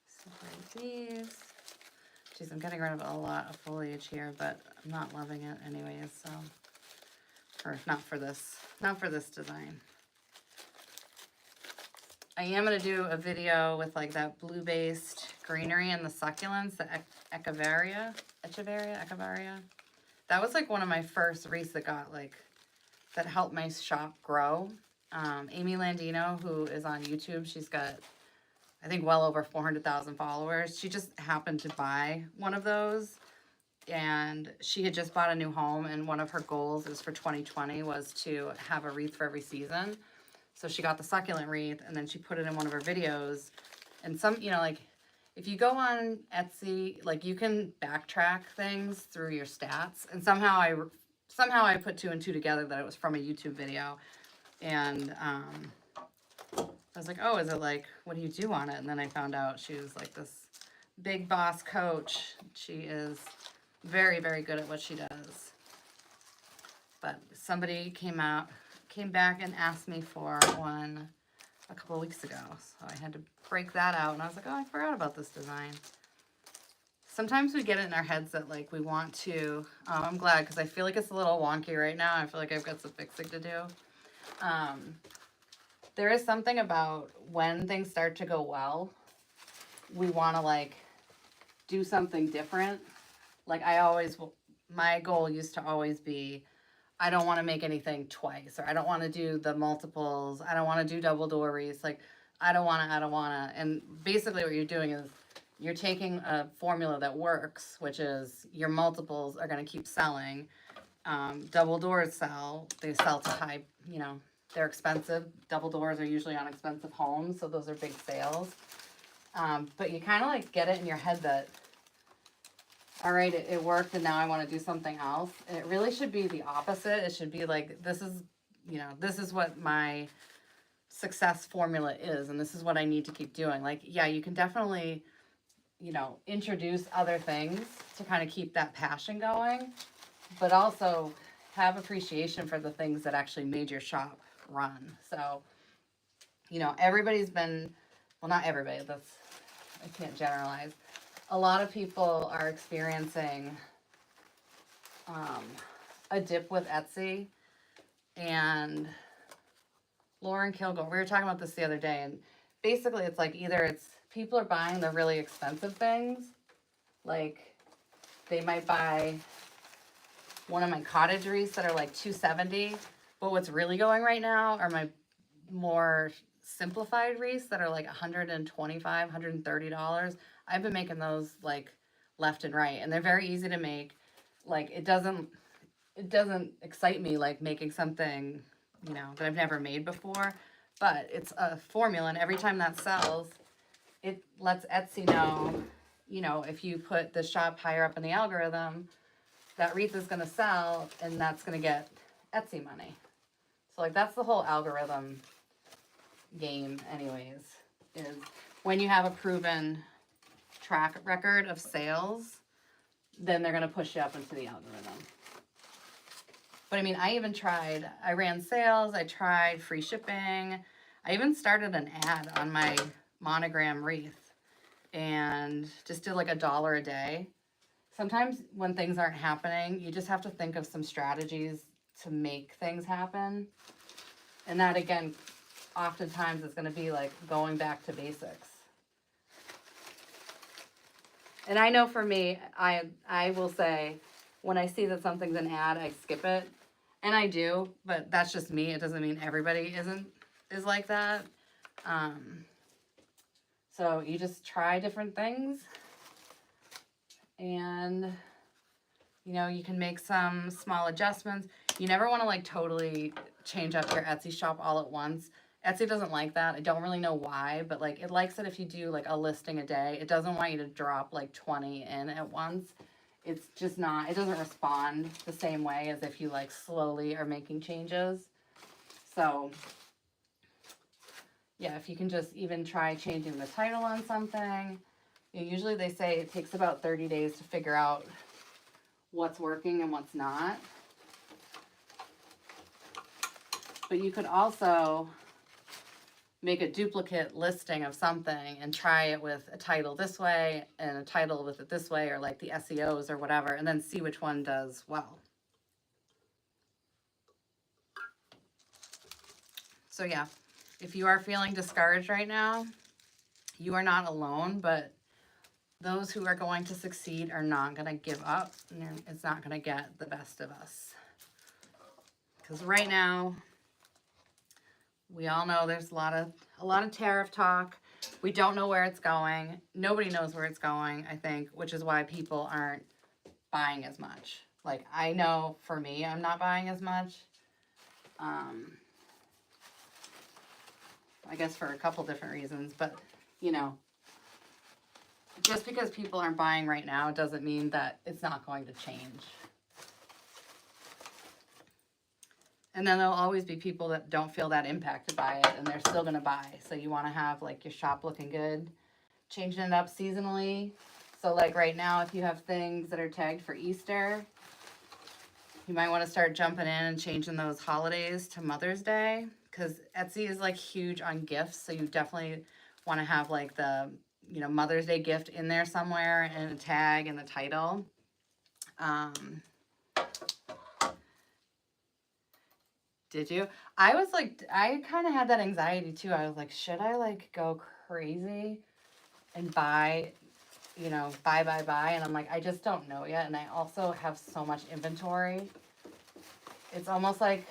Separate these. Geez, I'm getting rid of a lot of foliage here, but I'm not loving it anyways, so. Or not for this design. I am going to do a video with like that blue-based greenery and the succulents, the Echeveria. That was like one of my first wreaths that got like, that helped my shop grow. Amy Landino, who is on YouTube, she's got, I think, well over 400,000 followers. She just happened to buy one of those, and she had just bought a new home, and one of her goals is for 2020 was to have a wreath for every season. So she got the succulent wreath, and then she put it in one of her videos. And some, you know, like, if you go on Etsy, like, you can backtrack things through your stats. And somehow I put two and two together that it was from a YouTube video. And I was like, oh, is it like, what do you do on it? And then I found out she was like this big boss coach. She is very, very good at what she does. But somebody came back and asked me for one a couple of weeks ago. So I had to break that out. And I was like, oh, I forgot about this design. Sometimes we get it in our heads that like we want to, I'm glad, because I feel like it's a little wonky right now. I feel like I've got some fixing to do. There is something about when things start to go well, we want to like do something different. Like my goal used to always be, I don't want to make anything twice, or I don't want to do the multiples. I don't want to do double door wreaths. Like, I don't want to. And basically what you're doing is you're taking a formula that works, which is your multiples are going to keep selling. Double doors they sell to high, you know, they're expensive. Double doors are usually on expensive homes, so those are big sales. But you kind of like get it in your head that, all right, it worked, and now I want to do something else. And it really should be the opposite. It should be like, this is what my success formula is, and this is what I need to keep doing. Like, yeah, you can definitely, you know, introduce other things to kind of keep that passion going, but also have appreciation for the things that actually made your shop run. So, you know, everybody's been, well, not everybody, I can't generalize. A lot of people are experiencing a dip with Etsy. And Lauren Kilgore, we were talking about this the other day, and basically it's like either it's people are buying the really expensive things, like they might buy one of my cottage wreaths that are like $270. But what's really going right now are my more simplified wreaths that are like $125, $130. I've been making those like left and right, and they're very easy to make. Like it doesn't excite me like making something, you know, that I've never made before, but it's a formula, and every time that sells, it lets Etsy know, you know, if you put the shop higher up in the algorithm, that wreath is going to sell, and that's going to get Etsy money. So like that's the whole algorithm game anyways, is when you have a proven track record of sales, then they're going to push you up into the algorithm. But I mean, I ran sales, I tried free shipping, I even started an ad on my monogram wreath and just did like $1 a day. Sometimes when things aren't happening, you just have to think of some strategies to make things happen. And that again, oftentimes is going to be like going back to basics. And I know for me, I will say when I see that something's an ad, I skip it. And I do, but that's just me. It doesn't mean everybody is like that. So you just try different things, and you know, you can make some small adjustments. You never want to like totally change up your Etsy shop all at once. Etsy doesn't like that. I don't really know why, but like it likes it if you do like a listing a day. It doesn't want you to drop like 20 in at once. It's just not, it doesn't respond the same way as if you like slowly are making changes. So yeah, if you can just even try changing the title on something. You know, usually they say it takes about 30 days to figure out what's working and what's not. But you could also make a duplicate listing of something and try it with a title this way and a title with it this way, or like the SEOs or whatever, and then see which one does well. So yeah, if you are feeling discouraged right now, you are not alone, but those who are going to succeed are not going to give up, and it's not going to get the best of us. Because right now, we all know there's a lot of tariff talk. We don't know where it's going. Nobody knows where it's going, I think, which is why people aren't buying as much. Like, I know for me, I'm not buying as much. I guess for a couple different reasons, but, you know, just because people aren't buying right now doesn't mean that it's not going to change. And then there'll always be people that don't feel that impacted by it, and they're still going to buy. So you want to have like your shop looking good, changing it up seasonally. So like right now, if you have things that are tagged for Easter, you might want to start jumping in and changing those holidays to Mother's Day, because Etsy is like huge on gifts. So you definitely want to have like the, you know, Mother's Day gift in there somewhere, and a tag and the title. Did you? I was like, I kind of had that anxiety too. I was like, should I like go crazy and buy, you know, buy? And I'm like, I just don't know yet. And I also have so much inventory. It's almost like,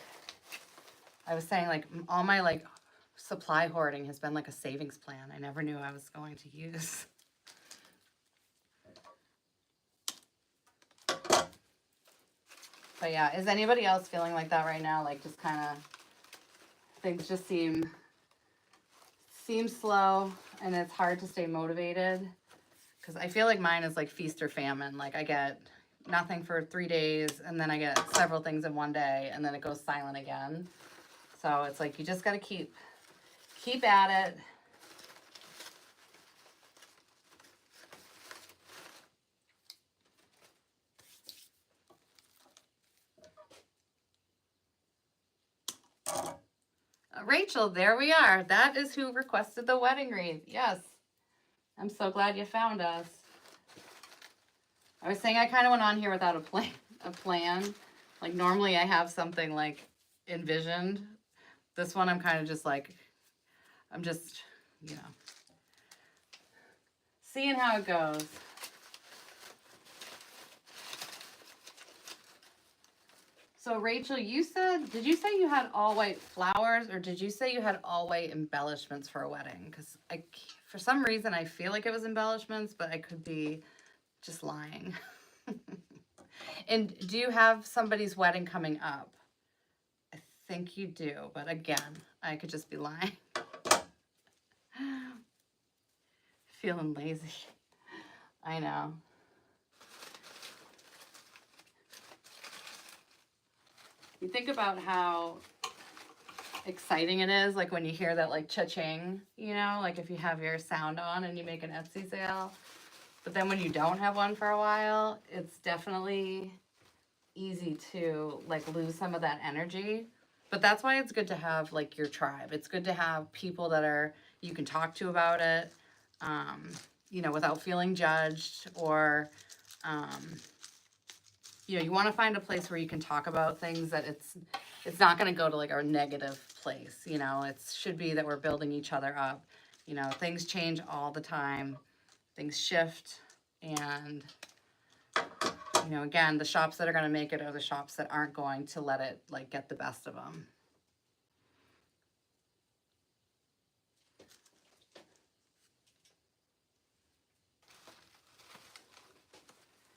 I was saying, like all my like supply hoarding has been like a savings plan I never knew I was going to use. But yeah, is anybody else feeling like that right now? Like just kind of, things just seem slow, and it's hard to stay motivated. Because I feel like mine is like feast or famine. Like I get nothing for 3 days, and then I get several things in one day, and then it goes silent again. So it's like you just got to keep at it. Rachel, there we are. That is who requested the wedding wreath. Yes. I'm so glad you found us. I was saying I kind of went on here without a plan. Like normally I have something like envisioned. This one I'm kind of just like, I'm just, you know, seeing how it goes. So Rachel, did you say you had all white flowers, or did you say you had all white embellishments for a wedding? Because for some reason, I feel like it was embellishments, but I could be just lying. And do you have somebody's wedding coming up? I think you do, but again, I could just be lying. Feeling lazy. I know. You think about how exciting it is, like when you hear that like cha-ching, you know, like if you have your sound on and you make an Etsy sale. But then when you don't have one for a while, it's definitely easy to like lose some of that energy. But that's why it's good to have like your tribe. It's good to have people that you can talk to about it, you know, without feeling judged, or you know, you want to find a place where you can talk about things that it's not going to go to like a negative place. You know, it should be that we're building each other up. You know, things change all the time, things shift, and you know, again, the shops that are going to make it are the shops that aren't going to let it like get the best of them.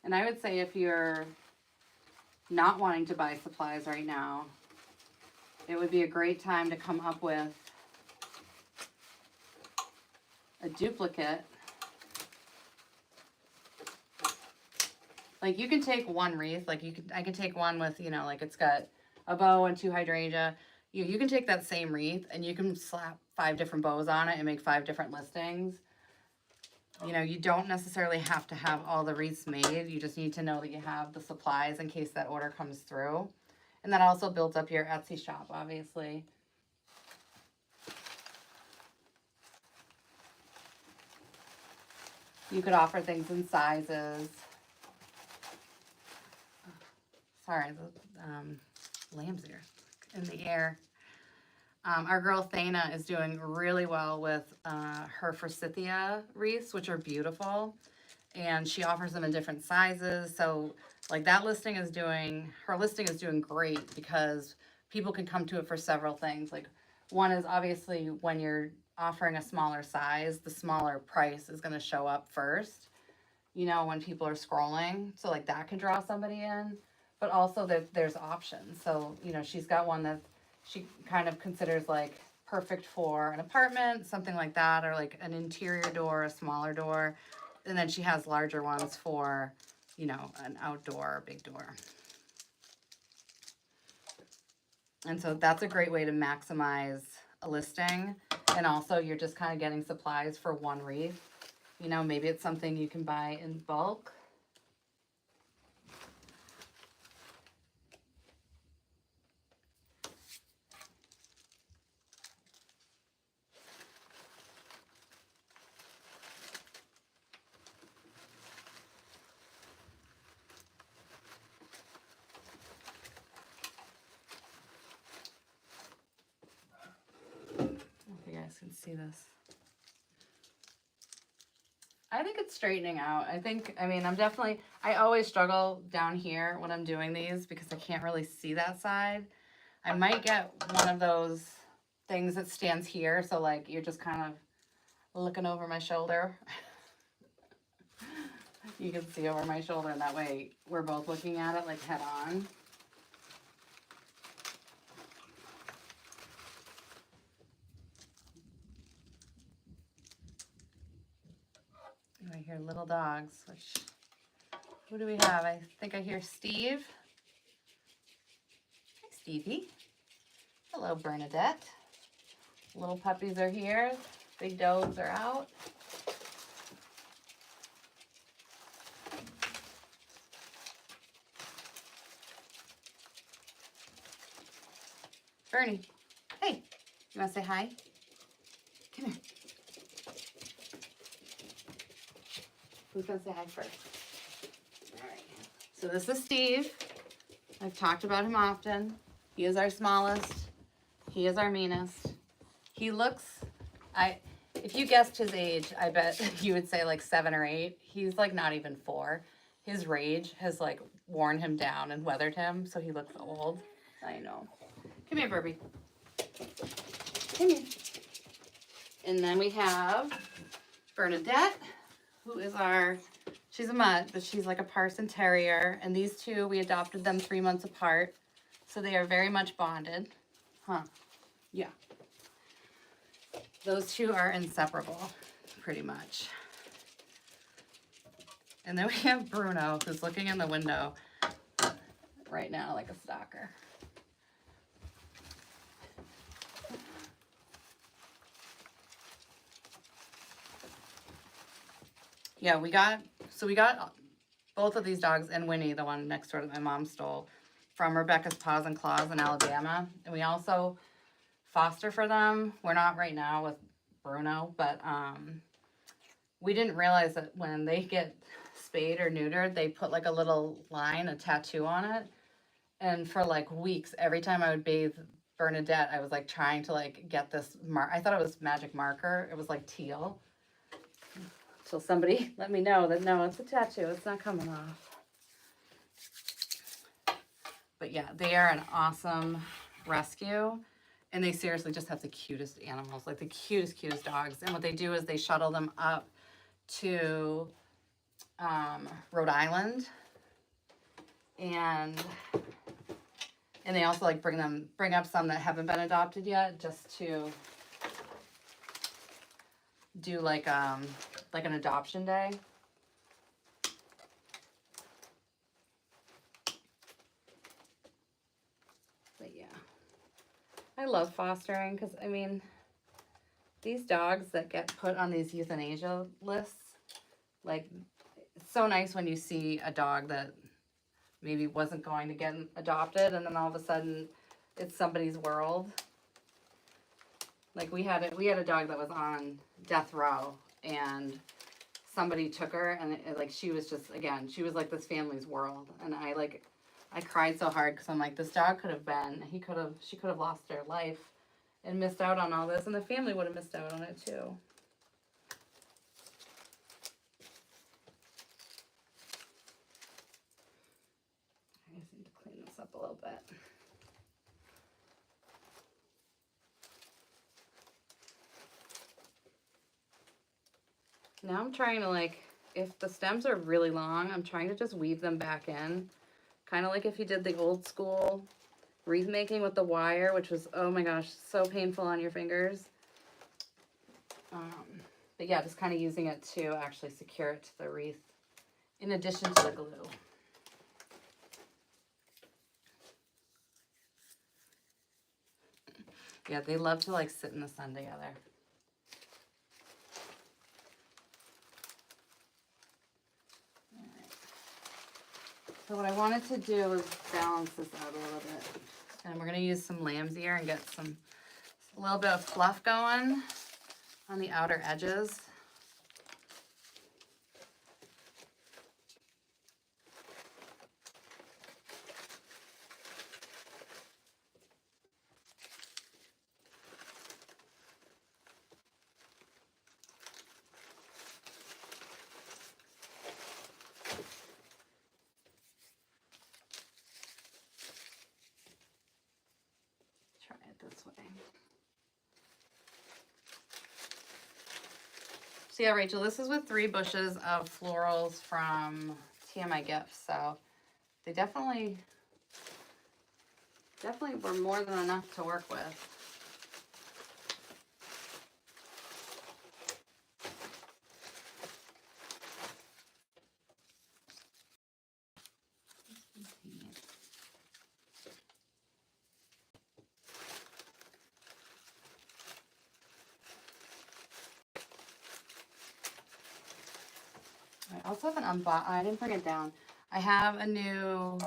And I would say if you're not wanting to buy supplies right now, it would be a great time to come up with a duplicate. Like you can take one wreath, like I can take one with, you know, like it's got a bow and 2 hydrangea. You can take that same wreath and you can slap 5 different bows on it and make 5 different listings. You know, you don't necessarily have to have all the wreaths made. You just need to know that you have the supplies in case that order comes through. And that also builds up your Etsy shop, obviously. You could offer things in sizes. Sorry, the lamb's ear in the air. Our girl Thana is doing really well with her forsythia wreaths, which are beautiful. And she offers them in different sizes. So like her listing is doing great because people can come to it for several things. Like one is obviously when you're offering a smaller size, the smaller price is going to show up first, you know, when people are scrolling. So like that can draw somebody in, but also that there's options. So, you know, she's got one that she kind of considers like perfect for an apartment, something like that, or like an interior door, a smaller door. And then she has larger ones for, you know, an outdoor, big door. And so that's a great way to maximize a listing. And also you're just kind of getting supplies for one wreath. You know, maybe it's something you can buy in bulk. Can see this. I think it's straightening out. I always struggle down here when I'm doing these because I can't really see that side. I might get one of those things that stands here, so like you're just kind of looking over my shoulder. You can see over my shoulder, and that way we're both looking at it like head on. I hear little dogs, who do we have? I think I hear Steve. Hi, Stevie. Hello, Bernadette. Little puppies are here. Big dogs are out. Bernie, hey, you want to say hi? Come here. Who's going to say hi first? All right. So this is Steve. I've talked about him often. He is our smallest. He is our meanest. He looks, if you guessed his age, I bet you would say like 7 or 8. He's like not even 4. his rage has like worn him down and weathered him, so he looks old. I know. Come here, Burby. Come here. And then we have Bernadette, who is she's a mutt, but she's like a Parson Terrier. And these two, we adopted them 3 months apart. So they are very much bonded. Huh. Yeah. Those two are inseparable, pretty much. And then we have Bruno, who's looking in the window right now like a stalker. Yeah, we got both of these dogs and Winnie, the one next door that my mom stole, from Rebecca's Paws and Claws in Alabama. And we also foster for them. We're not right now with Bruno, but we didn't realize that when they get spayed or neutered, they put like a little line, a tattoo on it. And for like weeks, every time I would bathe Bernadette, I was like trying to like get this I thought it was magic marker. It was like teal. Till somebody let me know that no, it's a tattoo. It's not coming off. But yeah, they are an awesome rescue. And they seriously just have the cutest animals, like the cutest dogs. And what they do is they shuttle them up to Rhode Island. And they also like bring up some that haven't been adopted yet, just to do like an adoption day. But yeah, I love fostering because I mean, these dogs that get put on these euthanasia lists, like it's so nice when you see a dog that maybe wasn't going to get adopted and then all of a sudden it's somebody's world. Like we had a dog that was on death row and somebody took her and like she was just, again, she was like this family's world. And I cried so hard because I'm like, this dog could have been, she could have lost her life and missed out on all this, and the family would have missed out on it too. I just need to clean this up a little bit. Now I'm trying to like, if the stems are really long, I'm trying to just weave them back in. Kind of like if you did the old school wreath making with the wire, which was, oh my gosh, so painful on your fingers. But yeah, just kind of using it to actually secure it to the wreath in addition to the glue. Yeah, they love to like sit in the sun together. So what I wanted to do is balance this out a little bit. And we're going to use some lamb's ear and get a little bit of fluff going on the outer edges. Try it this way. So yeah, Rachel, this is with 3 bushes of florals from TMI Gifts. So they definitely were more than enough to work with. I also have an I didn't bring it down. I have a new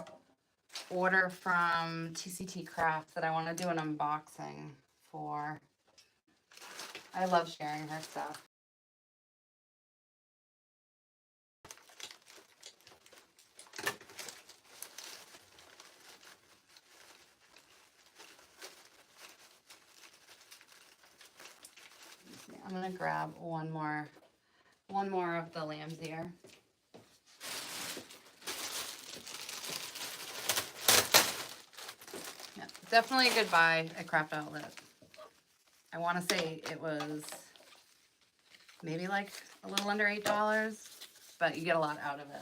order from TCT Crafts that I want to do an unboxing for. I love sharing her stuff. I'm gonna grab one more of the lamb's ear. definitely a good buy at Craft Outlet. I want to say it was maybe like a little under $8, but you get a lot out of it.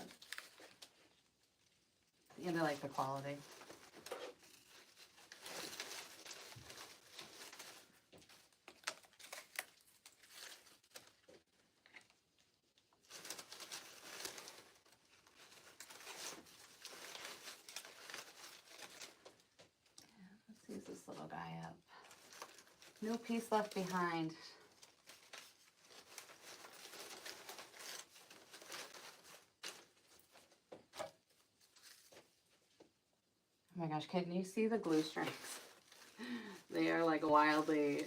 And I like the quality. Let's use this little guy up. No piece left behind. Oh my gosh, can you see the glue strings? They are like wildly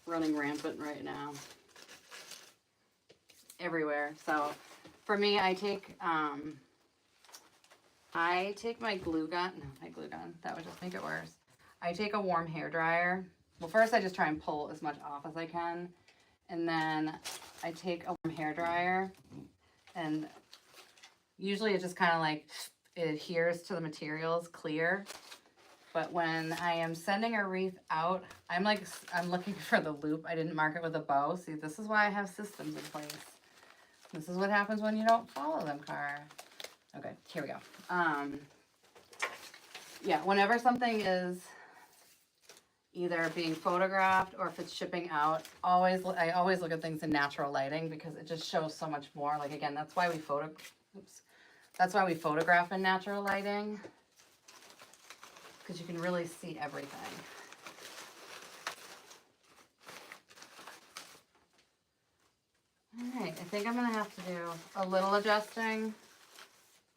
running rampant right now. Everywhere. So for me, I take my glue gun. No, my glue gun. That would just make it worse. I take a warm hair dryer. Well, first I just try and pull as much off as I can. And then I take a warm hair dryer, and usually it just kind of like it adheres to the materials clear. But when I am sending a wreath out, I'm looking for the loop. I didn't mark it with a bow. See, this is why I have systems in place. This is what happens when you don't follow them, Car. Okay, here we go. Yeah, whenever something is either being photographed or if it's shipping out, I always look at things in natural lighting because it just shows so much more. Like, again, that's why we photograph in natural lighting, because you can really see everything. All right, I think I'm gonna have to do a little adjusting,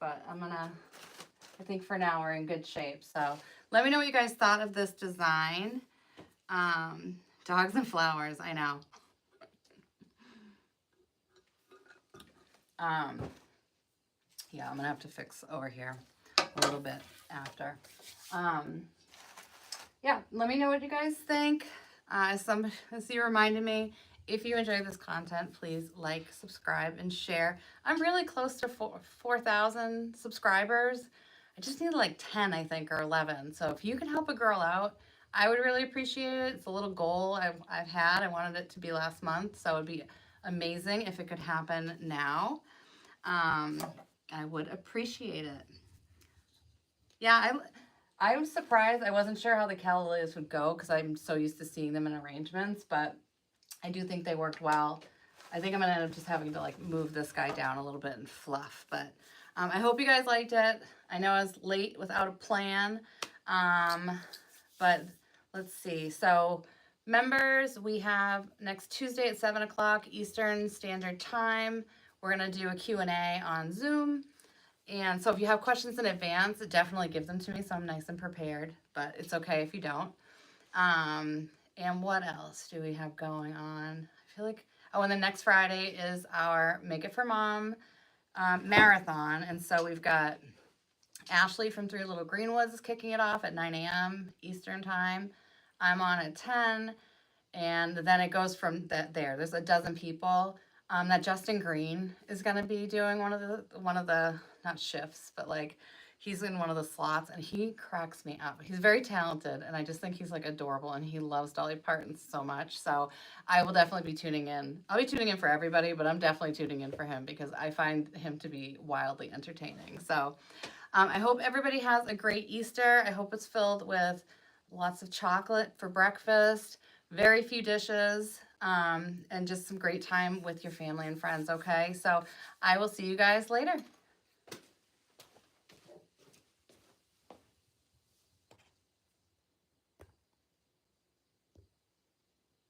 but I think for now we're in good shape. So let me know what you guys thought of this design. Dogs and flowers, I know. Yeah, I'm gonna have to fix over here a little bit after. Yeah, let me know what you guys think. As you reminded me, if you enjoy this content, please like, subscribe, and share. I'm really close to 4,000 subscribers. I just need like 10, I think, or 11. So if you can help a girl out, I would really appreciate it. It's a little goal I've had. I wanted it to be last month, so it would be amazing if it could happen now. I would appreciate it. Yeah, I was surprised. I wasn't sure how the Calla lilies would go because I'm so used to seeing them in arrangements, but I do think they worked well. I think I'm gonna end up just having to like move this guy down a little bit and fluff, but I hope you guys liked it. I know I was late without a plan, but let's see. So members, we have next Tuesday at 7 o'clock Eastern Standard Time. We're gonna do a Q&A on Zoom. And so if you have questions in advance, definitely give them to me so I'm nice and prepared, but it's okay if you don't. And what else do we have going on? I feel like, oh, and the next Friday is our Make It for Mom marathon. And so we've got Ashley from Three Little Greenwoods is kicking it off at 9 a.m. Eastern Time. I'm on at 10, and then it goes from there. There's a dozen people. That Justin Green is going to be doing one of the not shifts, but like he's in one of the slots, and he cracks me up. He's very talented, and I just think he's like adorable, and he loves Dolly Parton so much. So I will definitely be tuning in. I'll be tuning in for everybody, but I'm definitely tuning in for him because I find him to be wildly entertaining. So I hope everybody has a great Easter. I hope it's filled with lots of chocolate for breakfast, very few dishes, and just some great time with your family and friends, okay? So I will see you guys later.